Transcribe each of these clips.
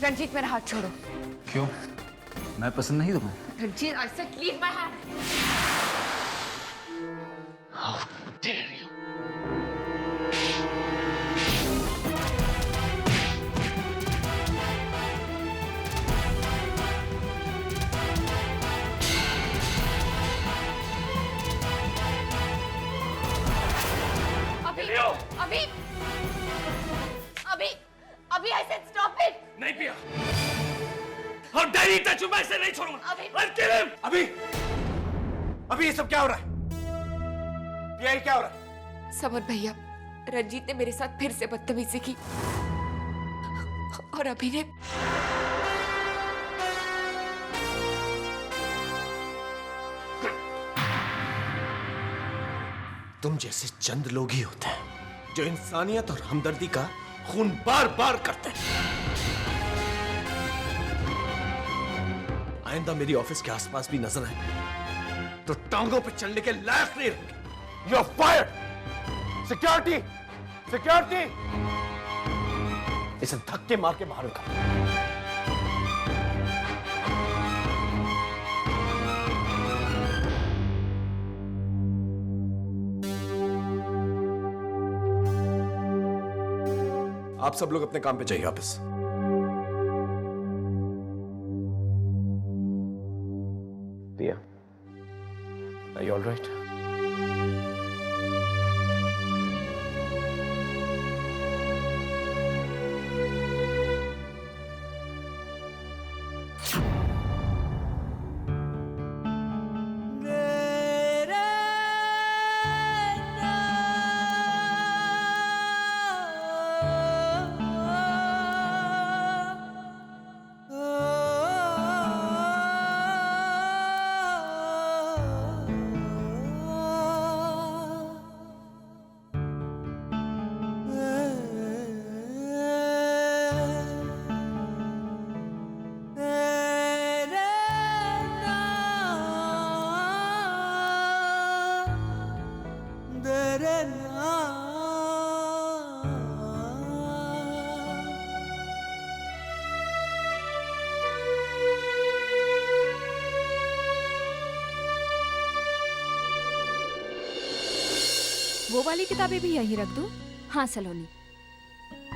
रंजीत मेरा हाथ छोड़ो। क्यों? मैं पसंद नहीं तुम्हें? Ranjit, I said leave my hand. How dare you? अभी I said stop it. नहीं पिया। How dare you touch me? मैं इसे नहीं छोड़ूंगा। I'll kill him. अभी ये सब क्या हो रहा है? पिया, ये क्या हो रहा है? समर भैया, रंजीत ने मेरे साथ फिर से बदतमीजी की और अभी ने तुम जैसे चंद लोग ही होते हैं जो इंसानियत और हमदर्दी का खून बार बार करते हैं। आइंदा मेरी ऑफिस के आसपास भी नजर आए तो टांगों पे चलने के लायक नहीं रहोगे। You're fired. Security, security. इसे धक्के मार के बाहर निकालो। आप सब लोग अपने काम पे जाइए वापस। दिया, are you all right? वो वाली किताबें भी यहीं रख दूं? हाँ सलोनी,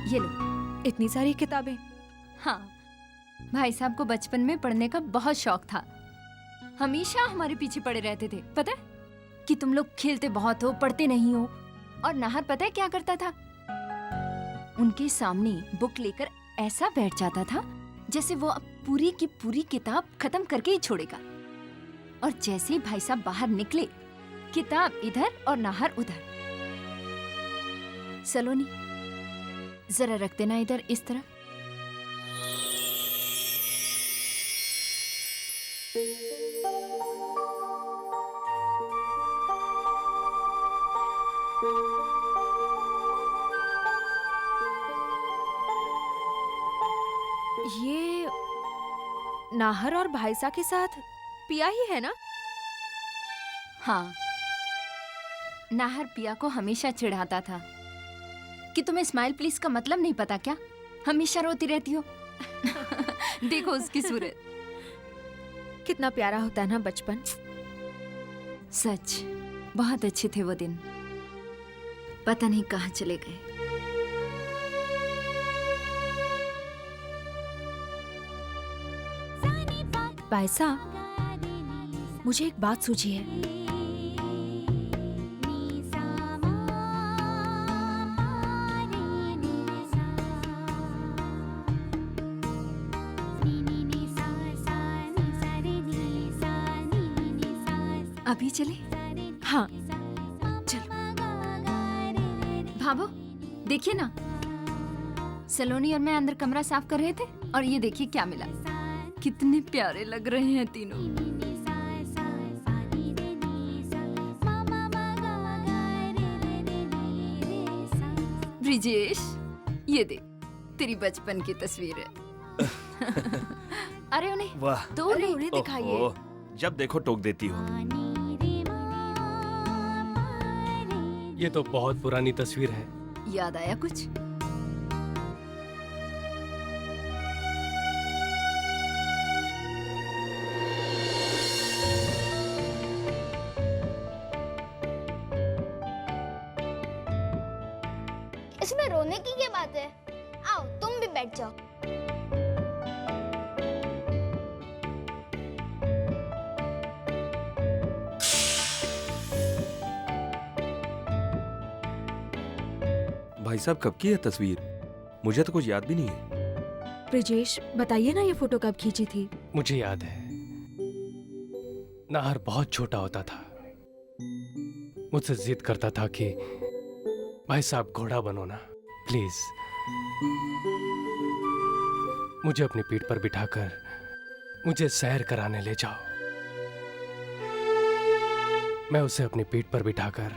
ये लो। इतनी सारी किताबें? हाँ, भाई साहब को बचपन में पढ़ने का बहुत शौक था। हमेशा हमारे पीछे पड़े रहते थे, पता है कि तुम लोग खेलते बहुत हो, पढ़ते नहीं हो। और नाहर पता है क्या करता था? उनके सामने बुक लेकर ऐसा बैठ जाता था जैसे वो अब पूरी की पूरी किताब खत्म करके ही छोड़ेगा। और जैसे ही भाई साहब बाहर निकले, किताब इधर और नाहर उधर। सलोनी, जरा रख देना इधर इस तरह। ये नाहर और भाईसा के साथ पिया ही है ना? हाँ, नाहर पिया को हमेशा चिढ़ाता था कि तुम्हें स्माइल प्लीज का मतलब नहीं पता क्या? हमेशा रोती रहती हो। देखो उसकी सूरत। कितना प्यारा होता है ना बचपन। सच, बहुत अच्छे थे वो दिन। पता नहीं कहाँ चले गए। भाईसा, मुझे एक बात सूझी है। अभी चले? हाँ चलो। भाभो, देखिए ना, सलोनी और मैं अंदर कमरा साफ कर रहे थे और ये देखिए क्या मिला। कितने प्यारे लग रहे हैं तीनों। ब्रिजेश, ये देख, तेरी बचपन की तस्वीर है। अरे उन्हें वाह, तो उन्हें दिखाइए। जब देखो टोक देती हो। ये तो बहुत पुरानी तस्वीर है। याद आया कुछ? इसमें रोने की क्या बात है? आओ तुम भी बैठ जाओ। भाई साहब कब की है तस्वीर? मुझे तो कुछ याद भी नहीं है। ब्रिजेश बताइए ना, ये फोटो कब खींची थी? मुझे याद है, नाहर बहुत छोटा होता था। मुझसे जिद करता था कि भाई साहब घोड़ा बनो ना प्लीज। मुझे अपनी पीठ पर बिठाकर मुझे सैर कराने ले जाओ। मैं उसे अपनी पीठ पर बिठाकर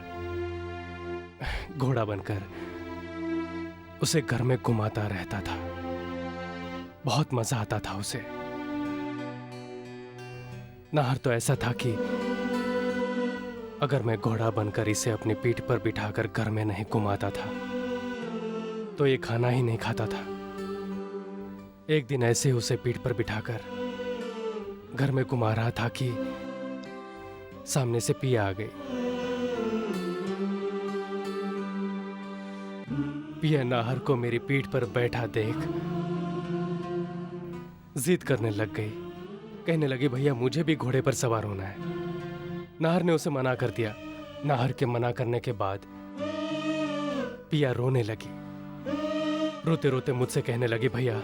घोड़ा बनकर उसे घर में घुमाता रहता था। बहुत मजा आता था उसे। नाहर तो ऐसा था कि अगर मैं घोड़ा बनकर इसे अपनी पीठ पर बिठाकर घर में नहीं घुमाता था तो ये खाना ही नहीं खाता था। एक दिन ऐसे उसे पीठ पर बिठाकर घर में घुमा रहा था कि सामने से पिया आ गई। पिया नाहर को मेरी पीठ पर बैठा देख जिद करने लग गई। कहने लगी भैया मुझे भी घोड़े पर सवार होना है। नाहर ने उसे मना कर दिया। नाहर के मना करने के बाद पिया रोने लगी। रोते रोते मुझसे कहने लगी भैया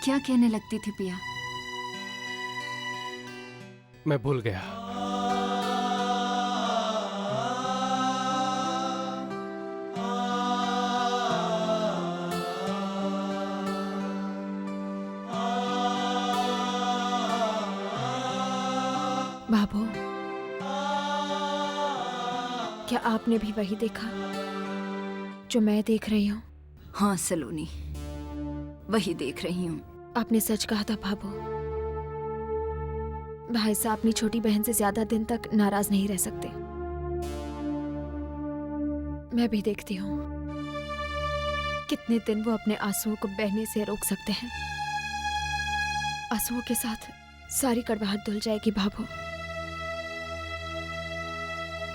क्या कहने लगती थी पिया? मैं भूल गया। बाबू, क्या आपने भी वही देखा जो मैं देख रही हूँ? हाँ सलोनी, वही देख रही हूँ। आपने सच कहा था बाबू। भाई साहब अपनी छोटी बहन से ज्यादा दिन तक नाराज नहीं रह सकते। मैं भी देखती हूँ कितने दिन वो अपने आंसुओं को बहने से रोक सकते हैं। आंसुओं के साथ सारी कड़वाहट धुल जाएगी बाबू।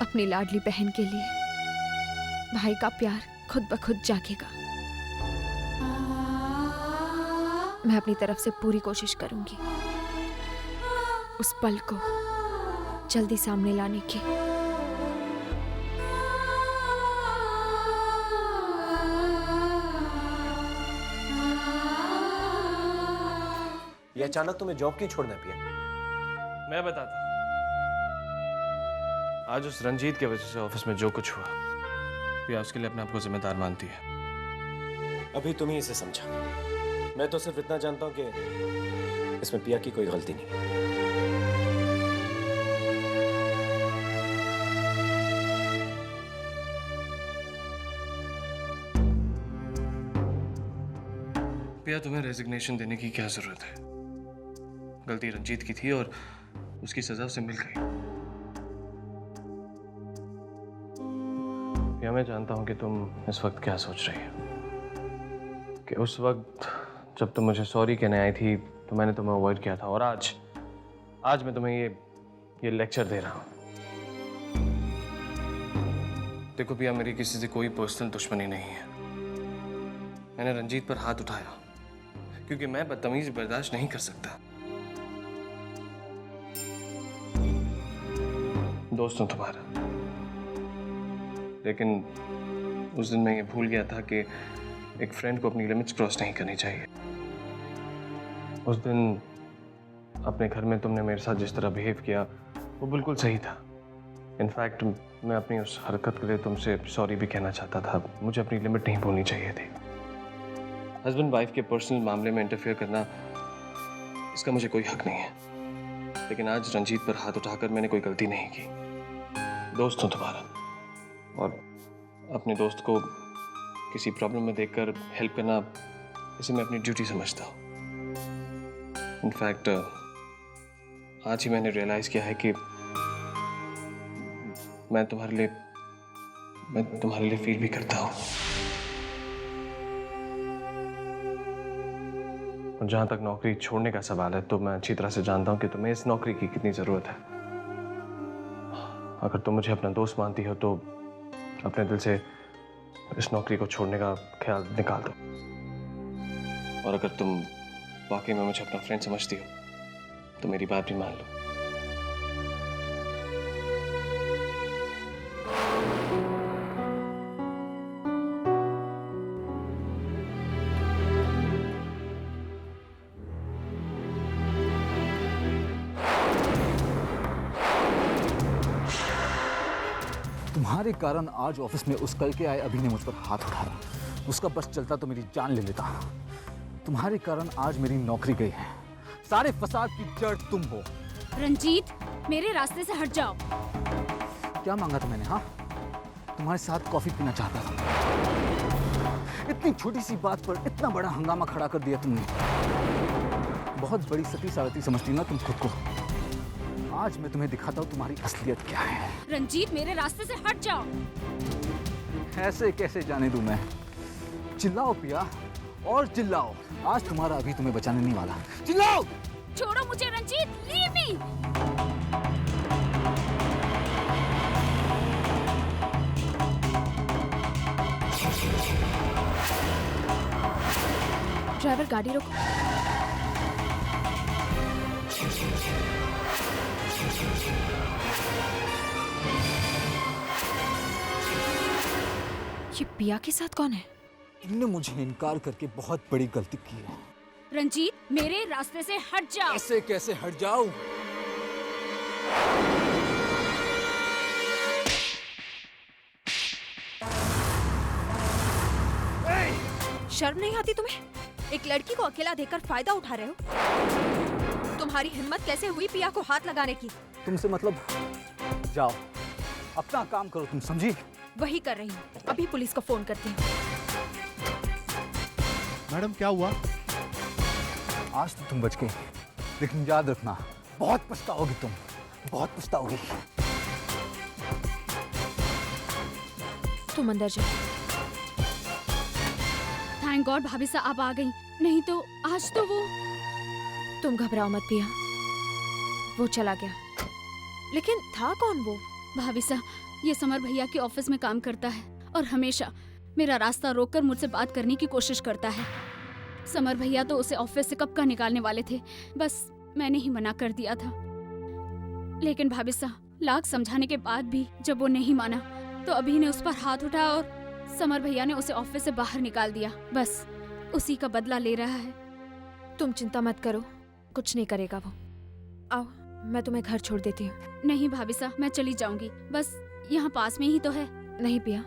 अपनी लाडली बहन के लिए भाई का प्यार खुद ब खुद जागेगा। मैं अपनी तरफ से पूरी कोशिश करूंगी उस पल को जल्दी सामने लाने की। ये अचानक तुम्हें जॉब क्यों छोड़ना पिया? मैं बताता। आज उस रंजीत की वजह से ऑफिस में जो कुछ हुआ, पिया उसके लिए अपने आप को जिम्मेदार मानती है। अभी तुम ही इसे समझा। मैं तो सिर्फ इतना जानता हूं कि इसमें पिया की कोई गलती नहीं। पिया तुम्हें रेजिग्नेशन देने की क्या जरूरत है? गलती रंजीत की थी और उसकी सजा उसे मिल गई। पिया मैं जानता हूं कि तुम इस वक्त क्या सोच रही हो, कि उस वक्त जब तुम मुझे सॉरी कहने आई थी तो मैंने तुम्हें अवॉइड किया था, और आज मैं तुम्हें ये लेक्चर दे रहा हूं। देखो पिया, मेरी किसी से कोई पर्सनल दुश्मनी नहीं है। मैंने रंजीत पर हाथ उठाया क्योंकि मैं बदतमीजी बर्दाश्त नहीं कर सकता। दोस्त हूं तुम्हारा, लेकिन उस दिन मैं ये भूल गया था कि एक फ्रेंड को अपनी लिमिट्स क्रॉस नहीं करनी चाहिए। उस दिन अपने घर में तुमने मेरे साथ जिस तरह बिहेव किया वो बिल्कुल सही था। इनफैक्ट मैं अपनी उस हरकत के लिए तुमसे सॉरी भी कहना चाहता था। मुझे अपनी लिमिट नहीं भूलनी चाहिए थी। हस्बैंड वाइफ के पर्सनल मामले में इंटरफेयर करना, इसका मुझे कोई हक नहीं है। लेकिन आज रंजीत पर हाथ उठाकर मैंने कोई गलती नहीं की। दोस्त हूं तुम्हारा, और अपने दोस्त को किसी प्रॉब्लम में देखकर हेल्प करना, इसे मैं अपनी ड्यूटी समझता हूँ। इनफैक्ट आज ही मैंने रियलाइज किया है कि मैं तुम्हारे लिए फील भी करता हूँ। और जहाँ तक नौकरी छोड़ने का सवाल है तो मैं अच्छी तरह से जानता हूँ कि तुम्हें इस नौकरी की कितनी ज़रूरत है। अगर तुम मुझे अपना दोस्त मानती हो तो अपने दिल से इस नौकरी को छोड़ने का ख्याल निकाल दो। और अगर तुम वाकई में मुझे अपना फ्रेंड समझती हो तो मेरी बात भी मान लो। तुम्हारे कारण आज ऑफिस में उस कल के आए अभी ने मुझ पर हाथ उठाया। उसका बस चलता तो मेरी जान ले लेता। तुम्हारे कारण आज मेरी नौकरी गई है। सारे फसाद की जड़ तुम हो। रंजीत, मेरे रास्ते से हट जाओ। क्या मांगा था मैंने? हाँ, तुम्हारे साथ कॉफी पीना चाहता था। इतनी छोटी सी बात पर इतना बड़ा हंगामा खड़ा कर दिया तुमने। बहुत बड़ी सती सारथी समझती ना तुम खुद को। आज मैं तुम्हें दिखाता हूँ तुम्हारी असलियत क्या है। रंजीत, मेरे रास्ते से हट जाओ। ऐसे कैसे जाने दूं मैं? चिल्लाओ पिया, और चिल्लाओ। आज तुम्हारा अभी तुम्हें बचाने नहीं वाला। चिल्लाओ! छोड़ो मुझे रंजीत, लीव मी। ड्राइवर, गाड़ी रोको। ये पिया के साथ कौन है? तुमने मुझे इनकार करके बहुत बड़ी गलती की है। रंजीत, मेरे रास्ते से हट जाओ। ऐसे कैसे हट जाऊं? शर्म नहीं आती तुम्हें? एक लड़की को अकेला देखकर फायदा उठा रहे हो? तुम्हारी हिम्मत कैसे हुई पिया को हाथ लगाने की? तुमसे मतलब? जाओ, अपना काम करो, तुम समझी? वही कर रही हूँ। अभी पुलिस को फोन करती हूँ। मैडम, क्या हुआ? आज तो तुम बच गई, लेकिन याद रखना, बहुत पछताओगी तुम, बहुत पछताओगी। तुम अंदर जाओ। थैंक गॉड भाभी साहब आप आ गई, नहीं तो आज तो वो। तुम घबराओ मत पिया, वो चला गया। लेकिन था कौन वो? भाभी साहब, ये समर भैया के ऑफिस में काम करता है और हमेशा मेरा रास्ता रोककर मुझसे बात करने की कोशिश करता है। समर भैया तो उसे ऑफिस से कब का निकालने वाले थे, बस मैंने ही मना कर दिया था। लेकिन भाभी साहब, लाख समझाने के बाद भी जब वो नहीं माना तो अभी ने उस पर हाथ उठाया और समर भैया ने उसे ऑफिस से बाहर निकाल दिया। बस उसी का बदला ले रहा है। तुम चिंता मत करो, कुछ नहीं करेगा वो। आओ, मैं तुम्हें घर छोड़ देती हूँ। नहीं भाभी साहब, मैं चली जाऊंगी, बस यहाँ पास में ही तो है। नहीं पिया,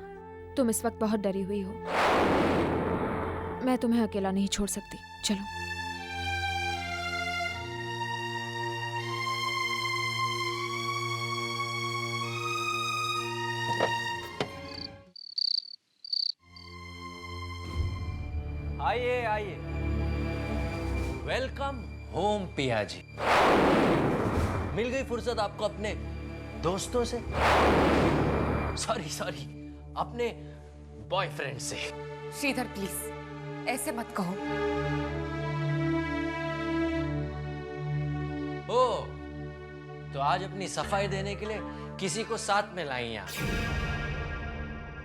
तुम इस वक्त बहुत डरी हुई हो। मैं तुम्हें अकेला नहीं छोड़ सकती। चलो। आइए आइए, वेलकम होम पिया जी। मिल गई फुर्सत आपको अपने दोस्तों से, सॉरी अपने बॉयफ्रेंड से। श्रीधर प्लीज ऐसे मत कहो। ओ, तो आज अपनी सफाई देने के लिए किसी को साथ में लाई यहाँ।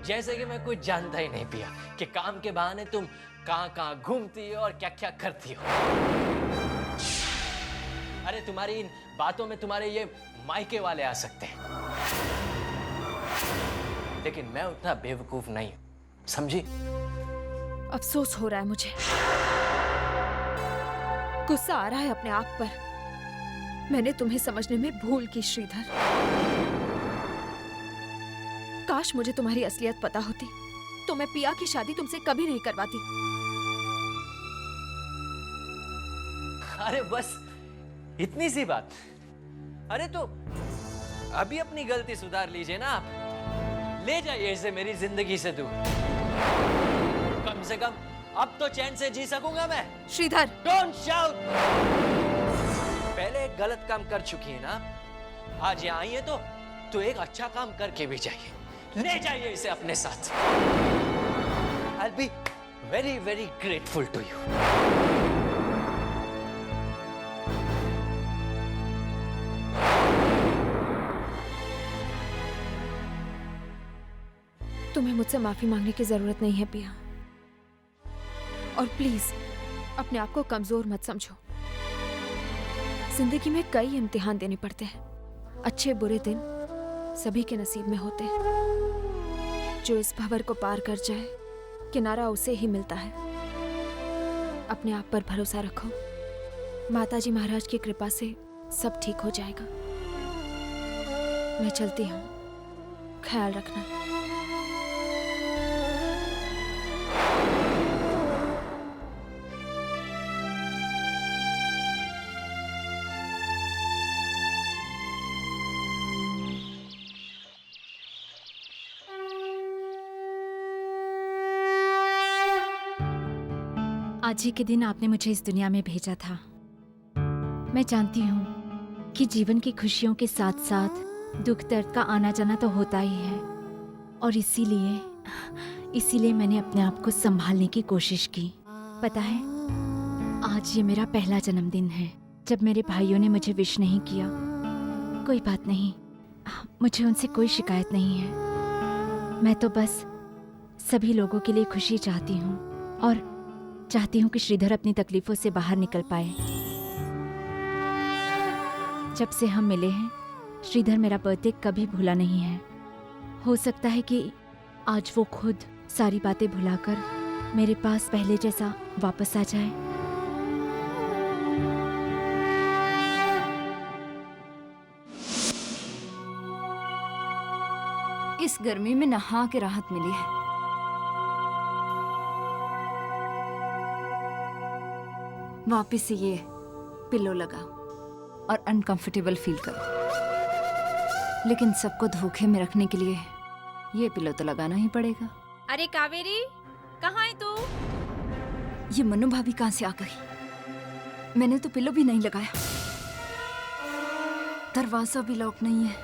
जैसे कि मैं कुछ जानता ही नहीं पिया कि काम के बहाने तुम कहाँ घूमती हो और क्या क्या करती हो। अरे तुम्हारी इन बातों में तुम्हारे ये मायके वाले आ सकते हैं, लेकिन मैं उतना बेवकूफ नहीं, समझी? अफसोस हो रहा है मुझे, गुस्सा आ रहा है अपने आप पर। मैंने तुम्हें समझने में भूल की श्रीधर। काश मुझे तुम्हारी असलियत पता होती तो मैं पिया की शादी तुमसे कभी नहीं करवाती। अरे बस इतनी सी बात। अरे तो अभी अपनी गलती सुधार लीजिए ना आप। ले जाइए इसे मेरी जिंदगी से दूर। कम से कम अब तो चैन से जी सकूंगा मैं। Sridhar, don't shout. पहले एक गलत काम कर चुकी है ना, आज यहाँ आई है तो एक अच्छा काम करके भी जाइए। ले जाइए इसे अपने साथ। I'll be very very grateful to you. तुम्हें मुझसे माफी मांगने की जरूरत नहीं है पिया। और प्लीज अपने आप को कमजोर मत समझो। जिंदगी में कई इम्तिहान देने पड़ते हैं। अच्छे बुरे दिन सभी के नसीब में होते हैं। जो इस भंवर को पार कर जाए किनारा उसे ही मिलता है। अपने आप पर भरोसा रखो। माताजी महाराज की कृपा से सब ठीक हो जाएगा। मैं चलती हूँ, ख्याल रखना। आज ही के दिन आपने मुझे इस दुनिया में भेजा था। मैं जानती हूँ कि जीवन की खुशियों के साथ साथ दुख दर्द का आना जाना तो होता ही है, और इसीलिए मैंने अपने आप को संभालने की कोशिश की। पता है, आज ये मेरा पहला जन्मदिन है जब मेरे भाइयों ने मुझे विश नहीं किया। कोई बात नहीं, मुझे उनसे कोई शिकायत नहीं है। मैं तो बस सभी लोगों के लिए खुशी चाहती हूँ और चाहती हूँ कि श्रीधर अपनी तकलीफों से बाहर निकल पाए। जब से हम मिले हैं, श्रीधर मेरा बर्थडे कभी भूला नहीं है। हो सकता है कि आज वो खुद सारी बातें भुलाकर मेरे पास पहले जैसा वापस आ जाए। इस गर्मी में नहा के राहत मिली है। वापिस से ये पिलो लगाओ और अनकंफर्टेबल फील करो। लेकिन सबको धोखे में रखने के लिए ये पिलो तो लगाना ही पड़ेगा। अरे कावेरी, कहाँ है तू? ये मनु भाभी कहाँ से आ गई? मैंने तो पिलो भी नहीं लगाया। दरवाजा भी लॉक नहीं है।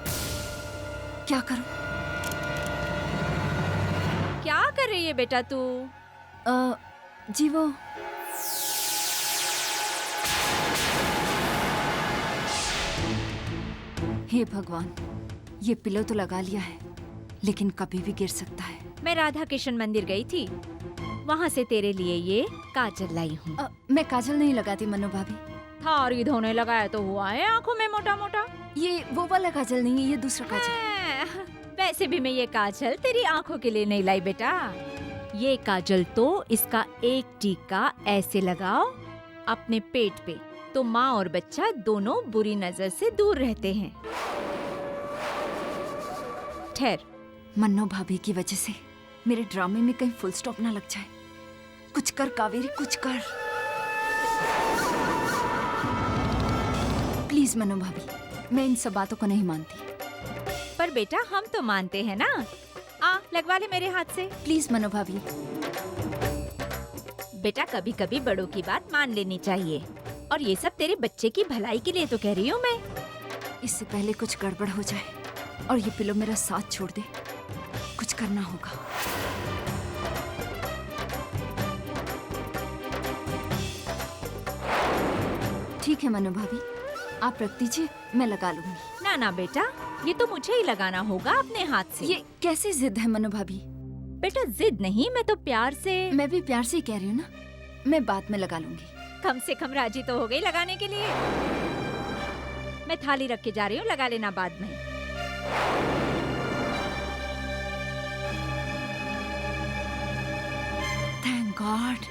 क्या करूं? क्या कर रही है बेटा तू? जी वो हे भगवान, ये पिलो तो लगा लिया है, लेकिन कभी भी गिर सकता है। मैं राधा कृष्ण मंदिर गई थी, वहाँ से तेरे लिए ये काजल लाई हूँ। मैं काजल नहीं लगाती मनु भाभी। थारी धोने लगाया तो हुआ है आंखों में मोटा मोटा। ये वो वाला काजल नहीं है, ये दूसरा काजल। वैसे भी मैं ये काजल तेरी आंखों के लिए नहीं लाई बेटा। ये काजल तो इसका एक टीका ऐसे लगाओ अपने पेट पे, तो माँ और बच्चा दोनों बुरी नजर से दूर रहते हैं। ठहर। मन्नो भाभी की वजह से मेरे ड्रामे में कहीं फुल स्टॉप ना लग जाए। कुछ कर कावेरी, कुछ कर प्लीज मन्नो भाभी। मैं इन सब बातों को नहीं मानती। पर बेटा हम तो मानते हैं ना। लगवा ले मेरे हाथ से प्लीज मन्नो भाभी। बेटा कभी कभी बड़ों की बात मान लेनी चाहिए, और ये सब तेरे बच्चे की भलाई के लिए तो कह रही हूँ मैं। इससे पहले कुछ गड़बड़ हो जाए और ये पिलो मेरा साथ छोड़ दे, कुछ करना होगा। ठीक है मनु भाभी, आप रख दीजिए, मैं लगा लूंगी। ना ना बेटा, ये तो मुझे ही लगाना होगा अपने हाथ से। ये कैसी जिद है मनु भाभी? बेटा जिद नहीं, मैं तो प्यार से। मैं भी प्यार से ही कह रही हूँ ना, मैं बाद में लगा लूंगी। कम से कम राजी तो हो गई लगाने के लिए। मैं थाली रख के जा रही हूँ, लगा लेना बाद में। Thank God,